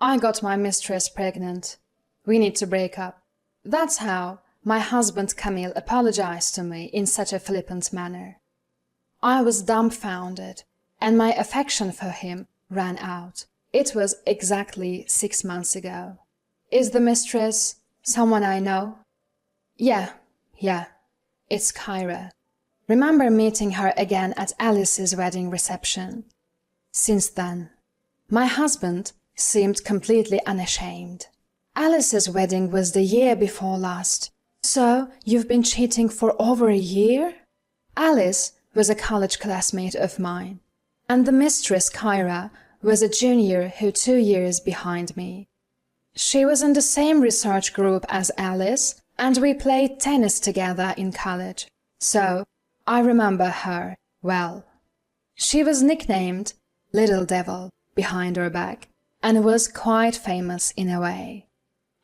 I got my mistress pregnant. We need to break up. That's how my husband Camille apologized to me in such a flippant manner. I was dumbfounded, and my affection for him ran out. It was exactly 6 months ago. Is the mistress someone I know? Yeah, it's Kyra. Remember meeting her again at Alice's wedding reception. Since then, my husband seemed completely unashamed. Alice's wedding was the year before last. So you've been cheating for over a year? Alice was a college classmate of mine, and the mistress Kyra was a junior who 2 years behind me. She was in the same research group as Alice, and we played tennis together in college, so I remember her well. She was nicknamed Little Devil behind her back, and was quite famous in a way.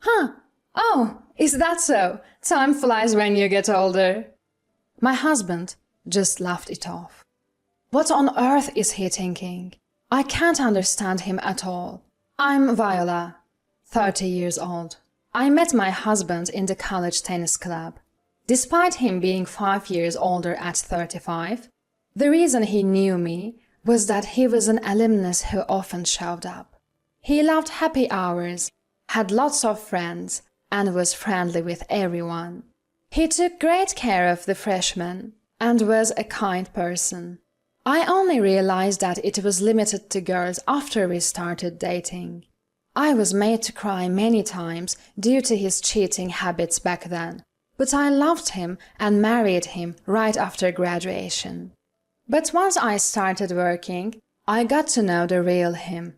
Huh, oh, is that so? Time flies when you get older. My husband just laughed it off. What on earth is he thinking? I can't understand him at all. I'm Viola, 30 years old. I met my husband in the college tennis club. Despite him being 5 years older at 35, the reason he knew me was that he was an alumnus who often showed up. He loved happy hours, had lots of friends, and was friendly with everyone. He took great care of the freshmen and was a kind person. I only realized that it was limited to girls after we started dating. I was made to cry many times due to his cheating habits back then, but I loved him and married him right after graduation. But once I started working, I got to know the real him,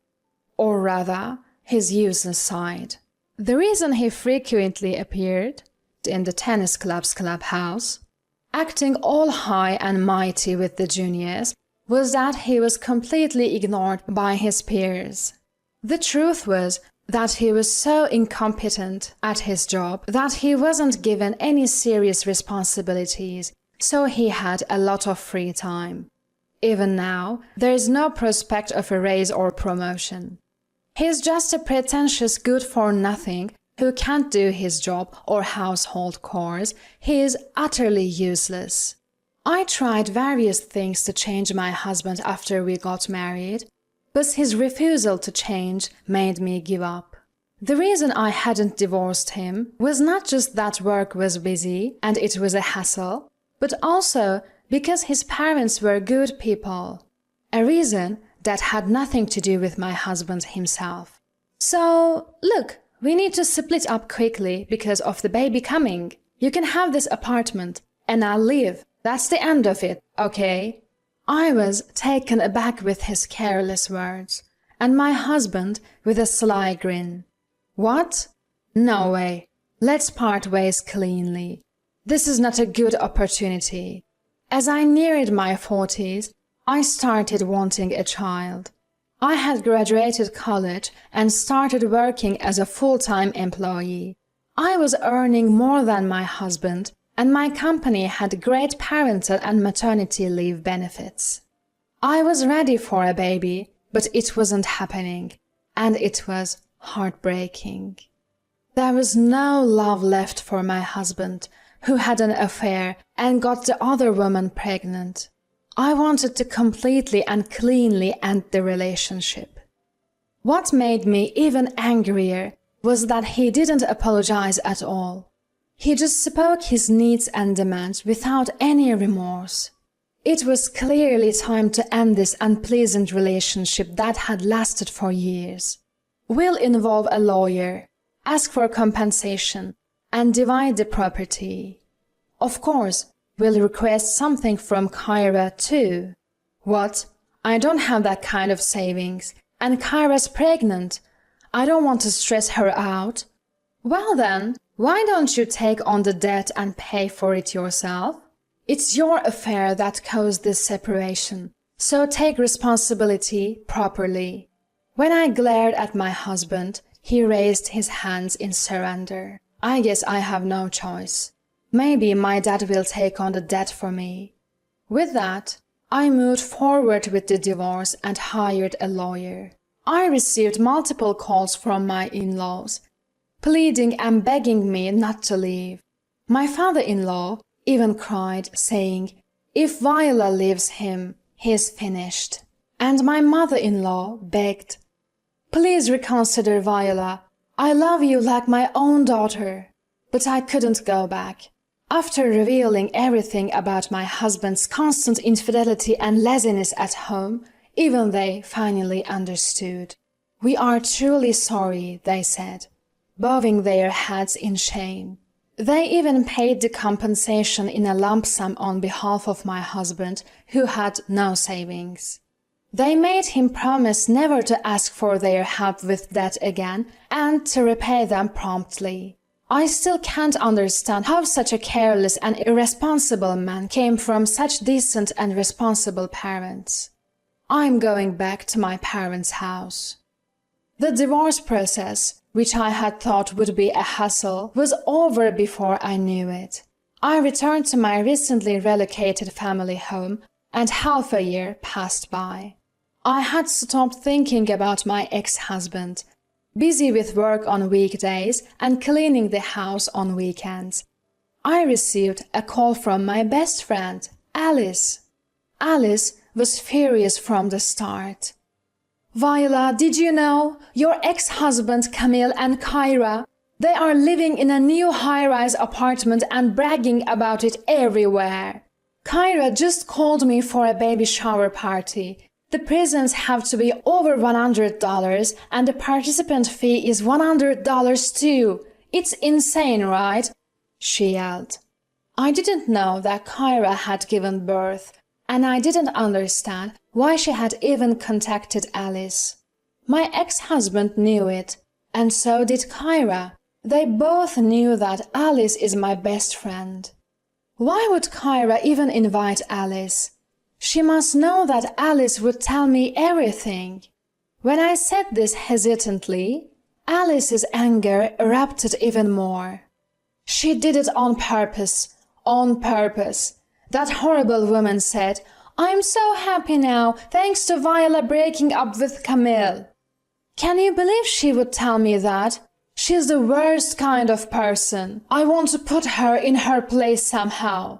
or rather, his useless side. The reason he frequently appeared in the tennis club's clubhouse, acting all high and mighty with the juniors, was that he was completely ignored by his peers. The truth was that he was so incompetent at his job that he wasn't given any serious responsibilities, so he had a lot of free time. Even now, there is no prospect of a raise or promotion. He's just a pretentious good-for-nothing who can't do his job or household chores. He is utterly useless. I tried various things to change my husband after we got married, but his refusal to change made me give up. The reason I hadn't divorced him was not just that work was busy and it was a hassle, but also because his parents were good people, a reason that had nothing to do with my husband himself. So, look, we need to split up quickly because of the baby coming. You can have this apartment, and I'll leave. That's the end of it, okay? I was taken aback with his careless words, and my husband with a sly grin. What? No way. Let's part ways cleanly. This is not a good opportunity. As I neared my 40s, I started wanting a child. I had graduated college and started working as a full-time employee. I was earning more than my husband, and my company had great parental and maternity leave benefits. I was ready for a baby, but it wasn't happening, and it was heartbreaking. There was no love left for my husband, who had an affair and got the other woman pregnant. I wanted to completely and cleanly end the relationship. What made me even angrier was that he didn't apologize at all. He just spoke his needs and demands without any remorse. It was clearly time to end this unpleasant relationship that had lasted for years. We'll involve a lawyer, ask for compensation, and divide the property. Of course, we'll request something from Kyra too. What? I don't have that kind of savings, and Kyra's pregnant. I don't want to stress her out. Well then, why don't you take on the debt and pay for it yourself? It's your affair that caused this separation, so take responsibility properly. When I glared at my husband, he raised his hands in surrender. I guess I have no choice. Maybe my dad will take on the debt for me. With that, I moved forward with the divorce and hired a lawyer. I received multiple calls from my in-laws, pleading and begging me not to leave. My father-in-law even cried, saying, "If Viola leaves him, he's finished." And my mother-in-law begged, "Please reconsider, Viola. I love you like my own daughter." But I couldn't go back. After revealing everything about my husband's constant infidelity and laziness at home, even they finally understood. "We are truly sorry," they said, bowing their heads in shame. They even paid the compensation in a lump sum on behalf of my husband, who had no savings. They made him promise never to ask for their help with debt again and to repay them promptly. I still can't understand how such a careless and irresponsible man came from such decent and responsible parents. I'm going back to my parents' house. The divorce process, which I had thought would be a hassle, was over before I knew it. I returned to my recently relocated family home, and half a year passed by. I had stopped thinking about my ex-husband, busy with work on weekdays and cleaning the house on weekends. I received a call from my best friend, Alice. Alice was furious from the start. "Viola, did you know? Your ex-husband Camille and Kyra, they are living in a new high-rise apartment and bragging about it everywhere. Kyra just called me for a baby shower party. The presents have to be over $100 and the participant fee is $100 too. It's insane, right?" she yelled. I didn't know that Kyra had given birth, and I didn't understand why she had even contacted Alice. My ex-husband knew it, and so did Kyra. They both knew that Alice is my best friend. Why would Kyra even invite Alice? She must know that Alice would tell me everything. When I said this hesitantly, Alice's anger erupted even more. "She did it on purpose, on purpose." That horrible woman said, "I'm so happy now, thanks to Viola breaking up with Camille." Can you believe she would tell me that? She's the worst kind of person. I want to put her in her place somehow.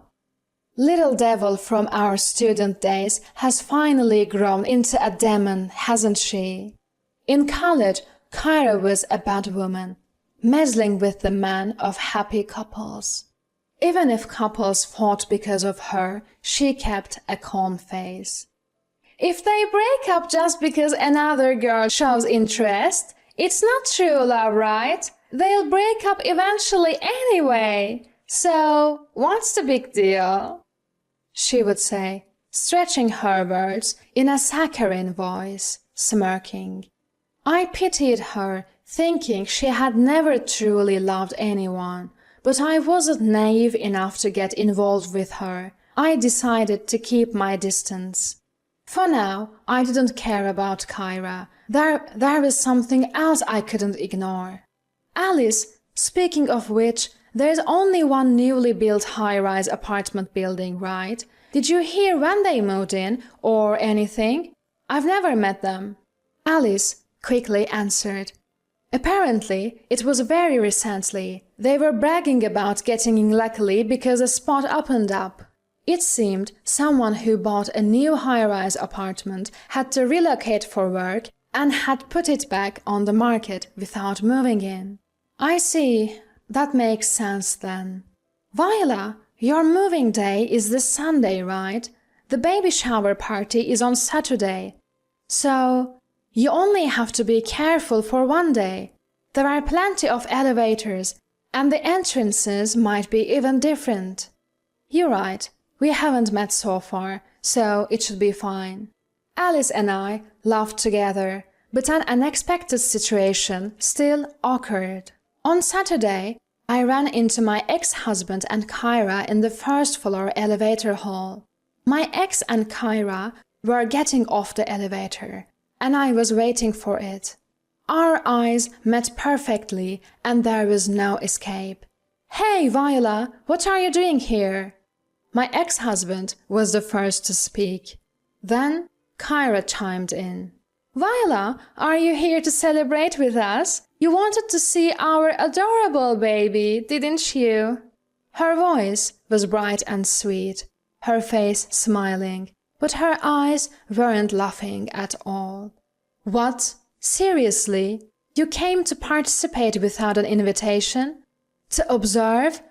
Little devil from our student days has finally grown into a demon, hasn't she? In college, Kyra was a bad woman, meddling with the men of happy couples. Even if couples fought because of her, she kept a calm face. "If they break up just because another girl shows interest, it's not true love, right? They'll break up eventually anyway. So, what's the big deal?" she would say, stretching her words in a saccharine voice, smirking. I pitied her, thinking she had never truly loved anyone, but I wasn't naive enough to get involved with her. I decided to keep my distance. For now, I didn't care about Kyra. There was something else I couldn't ignore. Alice, speaking of which, there's only one newly built high-rise apartment building, right? Did you hear when they moved in, or anything? I've never met them. Alice quickly answered. Apparently, it was very recently. They were bragging about getting in luckily because a spot opened up. It seemed someone who bought a new high-rise apartment had to relocate for work and had put it back on the market without moving in. I see. That makes sense then. Viola, your moving day is this Sunday, right? The baby shower party is on Saturday. So, you only have to be careful for one day. There are plenty of elevators, and the entrances might be even different. You're right, we haven't met so far, so it should be fine. Alice and I laughed together, but an unexpected situation still occurred. On Saturday, I ran into my ex-husband and Kyra in the first-floor elevator hall. My ex and Kyra were getting off the elevator, and I was waiting for it. Our eyes met perfectly, and there was no escape. "Hey, Viola, what are you doing here?" My ex-husband was the first to speak. Then Kyra chimed in. Viola, are you here to celebrate with us? You wanted to see our adorable baby, didn't you? Her voice was bright and sweet, her face smiling, but her eyes weren't laughing at all. What? Seriously? You came to participate without an invitation? To observe?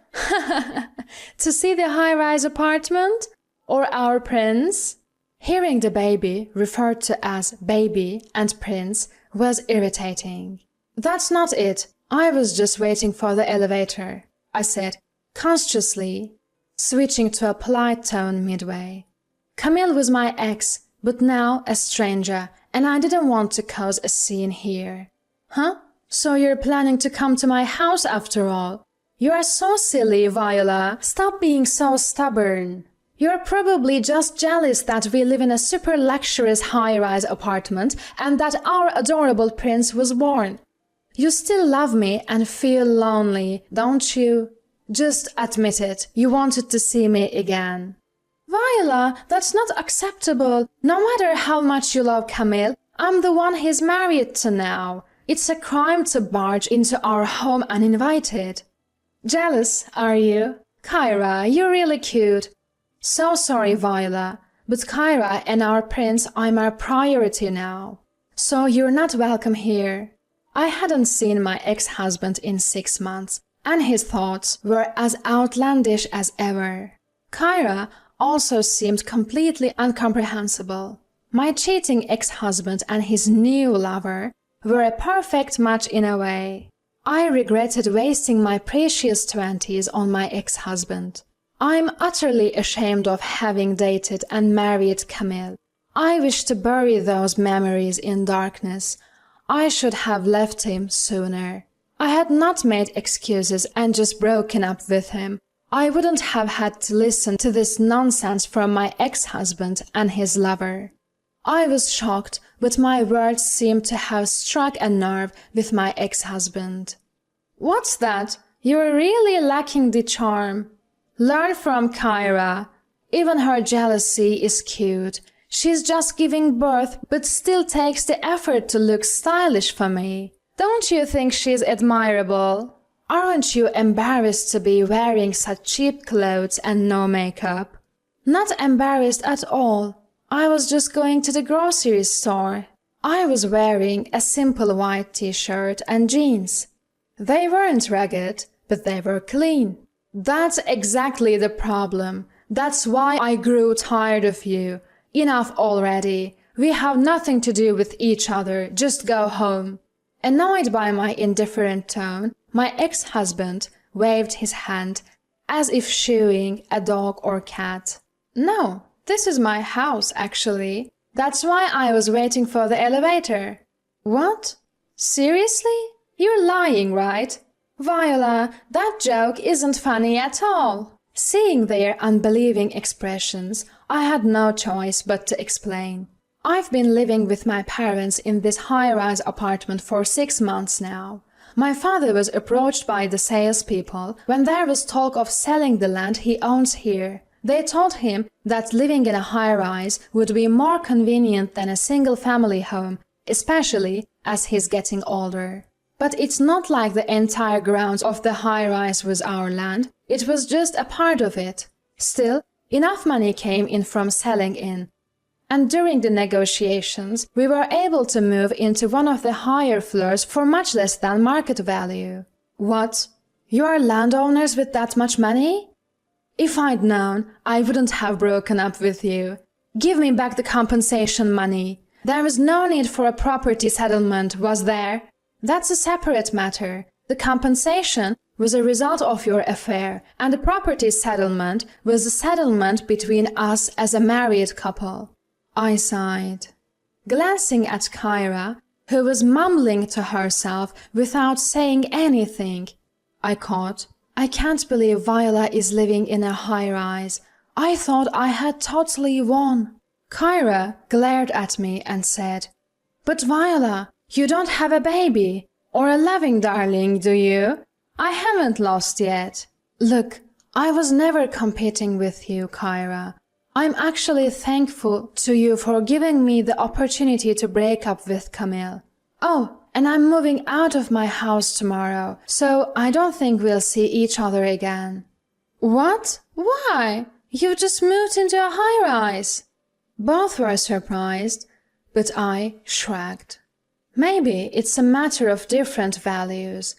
To see the high-rise apartment? Or our prince? Hearing the baby referred to as baby and prince was irritating. That's not it. I was just waiting for the elevator, I said, consciously, switching to a polite tone midway. Camille was my ex, but now a stranger, and I didn't want to cause a scene here. Huh? So you're planning to come to my house after all? You are so silly, Viola. Stop being so stubborn. You're probably just jealous that we live in a super luxurious high-rise apartment and that our adorable prince was born. You still love me and feel lonely, don't you? Just admit it, you wanted to see me again. Viola, that's not acceptable. No matter how much you love Camille, I'm the one he's married to now. It's a crime to barge into our home uninvited. Jealous, are you? Kyra, you're really cute. So sorry, Viola, but Kyra and our prince are my priority now. So you're not welcome here. I hadn't seen my ex-husband in 6 months, and his thoughts were as outlandish as ever. Kyra also seemed completely incomprehensible. My cheating ex-husband and his new lover were a perfect match in a way. I regretted wasting my precious 20s on my ex-husband. I'm utterly ashamed of having dated and married Camille. I wish to bury those memories in darkness. I should have left him sooner. I had not made excuses and just broken up with him. I wouldn't have had to listen to this nonsense from my ex-husband and his lover. I was shocked, but my words seemed to have struck a nerve with my ex-husband. What's that? You're really lacking the charm. Learn from Kyra. Even her jealousy is cute. She's just giving birth, but still takes the effort to look stylish for me. Don't you think she's admirable? Aren't you embarrassed to be wearing such cheap clothes and no makeup? Not embarrassed at all. I was just going to the grocery store. I was wearing a simple white t-shirt and jeans. They weren't ragged, but they were clean. That's exactly the problem. That's why I grew tired of you. Enough already. We have nothing to do with each other. Just go home. Annoyed by my indifferent tone, my ex-husband waved his hand as if shooing a dog or cat. No, this is my house, actually. That's why I was waiting for the elevator. What? Seriously? You're lying, right? Viola, that joke isn't funny at all. Seeing their unbelieving expressions, I had no choice but to explain. I've been living with my parents in this high-rise apartment for 6 months now. My father was approached by the salespeople when there was talk of selling the land he owns here. They told him that living in a high-rise would be more convenient than a single-family home, especially as he's getting older. But it's not like the entire grounds of the high-rise was our land. It was just a part of it. Still, enough money came in from selling in. And during the negotiations, we were able to move into one of the higher floors for much less than market value. What? You are landowners with that much money? If I'd known, I wouldn't have broken up with you. Give me back the compensation money. There was no need for a property settlement, was there? That's a separate matter. The compensation was a result of your affair, and the property settlement was a settlement between us as a married couple. I sighed. Glancing at Kyra, who was mumbling to herself without saying anything, I caught, I can't believe Viola is living in a high-rise. I thought I had totally won. Kyra glared at me and said, But Viola, you don't have a baby or a loving darling, do you? I haven't lost yet. Look, I was never competing with you, Kyra. I'm actually thankful to you for giving me the opportunity to break up with Camille. Oh, and I'm moving out of my house tomorrow, so I don't think we'll see each other again." "What? Why? You just moved into a high-rise." Both were surprised, but I shrugged. Maybe it's a matter of different values.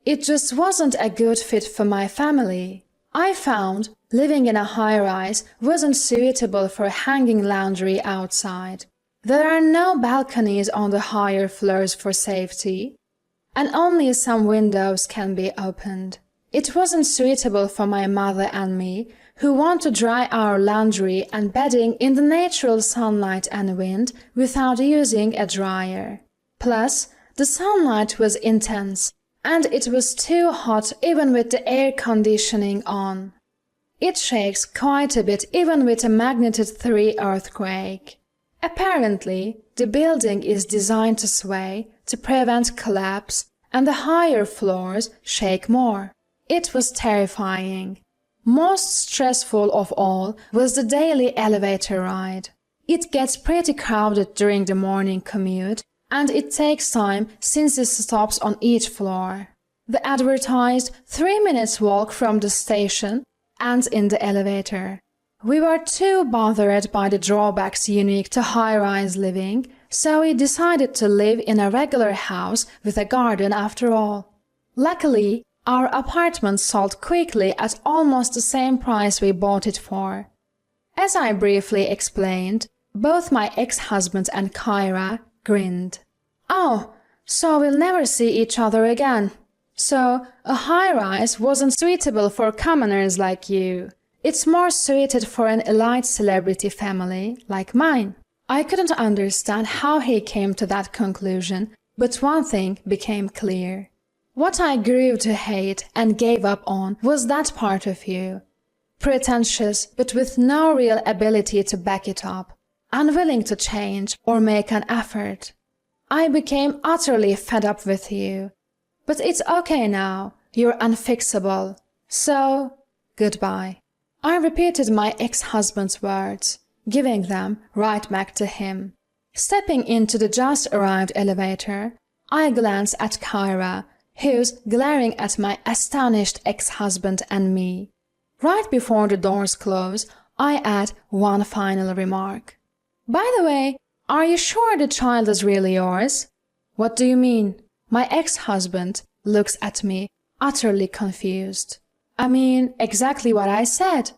It just wasn't a good fit for my family. I found living in a high-rise wasn't suitable for hanging laundry outside. There are no balconies on the higher floors for safety, and only some windows can be opened. It wasn't suitable for my mother and me, who want to dry our laundry and bedding in the natural sunlight and wind without using a dryer. Plus, the sunlight was intense, and it was too hot even with the air conditioning on. It shakes quite a bit even with a magnitude 3 earthquake. Apparently, the building is designed to sway to prevent collapse, and the higher floors shake more. It was terrifying. Most stressful of all was the daily elevator ride. It gets pretty crowded during the morning commute, and it takes time since it stops on each floor. The advertised 3 minutes walk from the station ends in the elevator. We were too bothered by the drawbacks unique to high-rise living, so we decided to live in a regular house with a garden after all. Luckily, our apartment sold quickly at almost the same price we bought it for. As I briefly explained, both my ex-husband and Kyra grinned. "Oh, so we'll never see each other again. So a high-rise wasn't suitable for commoners like you. It's more suited for an elite celebrity family like mine." I couldn't understand how he came to that conclusion, but one thing became clear. What I grew to hate and gave up on was that part of you. Pretentious, but with no real ability to back it up. Unwilling to change or make an effort. I became utterly fed up with you. But it's okay now. You're unfixable. So, goodbye. I repeated my ex-husband's words, giving them right back to him. Stepping into the just arrived elevator, I glanced at Kyra, who's glaring at my astonished ex-husband and me. Right before the doors close, I add one final remark. "By the way, are you sure the child is really yours?" "What do you mean?" My ex-husband looks at me, utterly confused. "I mean exactly what I said."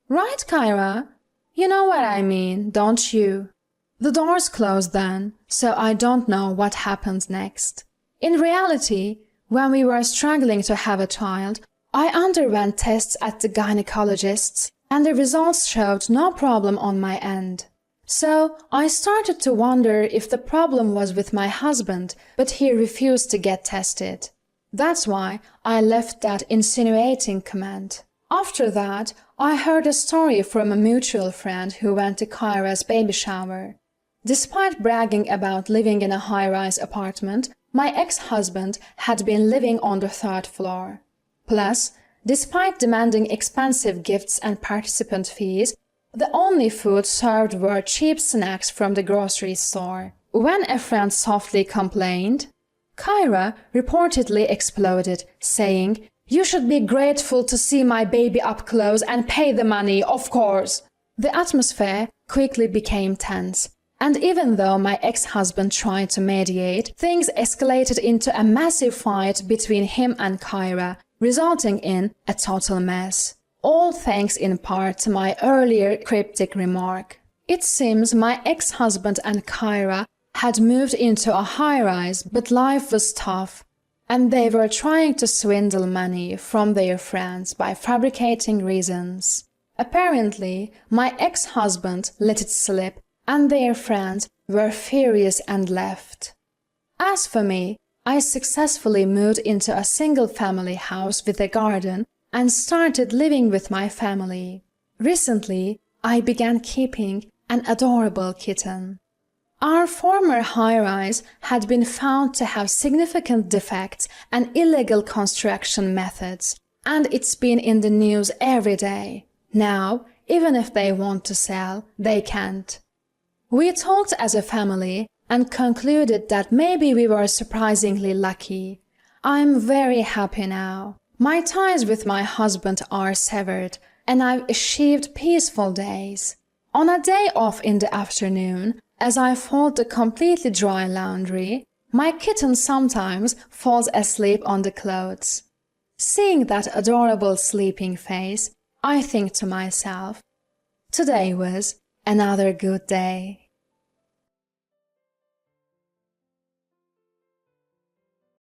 "Right, Kyra? You know what I mean, don't you?" The doors closed then, so I don't know what happened next. In reality, when we were struggling to have a child, I underwent tests at the gynecologist's, and the results showed no problem on my end. So I started to wonder if the problem was with my husband, but he refused to get tested. That's why I left that insinuating comment. After that, I heard a story from a mutual friend who went to Kyra's baby shower. Despite bragging about living in a high-rise apartment, my ex-husband had been living on the 3rd floor. Plus, despite demanding expensive gifts and participant fees, the only food served were cheap snacks from the grocery store. When a friend softly complained, Kyra reportedly exploded, saying, "You should be grateful to see my baby up close and pay the money, of course." The atmosphere quickly became tense. And even though my ex-husband tried to mediate, things escalated into a massive fight between him and Kyra, resulting in a total mess. All thanks in part to my earlier cryptic remark. It seems my ex-husband and Kyra had moved into a high-rise, but life was tough, and they were trying to swindle money from their friends by fabricating reasons. Apparently, my ex-husband let it slip, and their friends were furious and left. As for me, I successfully moved into a single-family house with a garden and started living with my family. Recently, I began keeping an adorable kitten. Our former high-rise had been found to have significant defects and illegal construction methods, and it's been in the news every day. Now, Even if they want to sell, they can't. We talked as a family and concluded that maybe we were surprisingly lucky. I'm very happy now. My ties with my husband are severed, and I've achieved peaceful days. On a day off in the afternoon, as I fold the completely dry laundry, my kitten sometimes falls asleep on the clothes. Seeing that adorable sleeping face, I think to myself, today was another good day.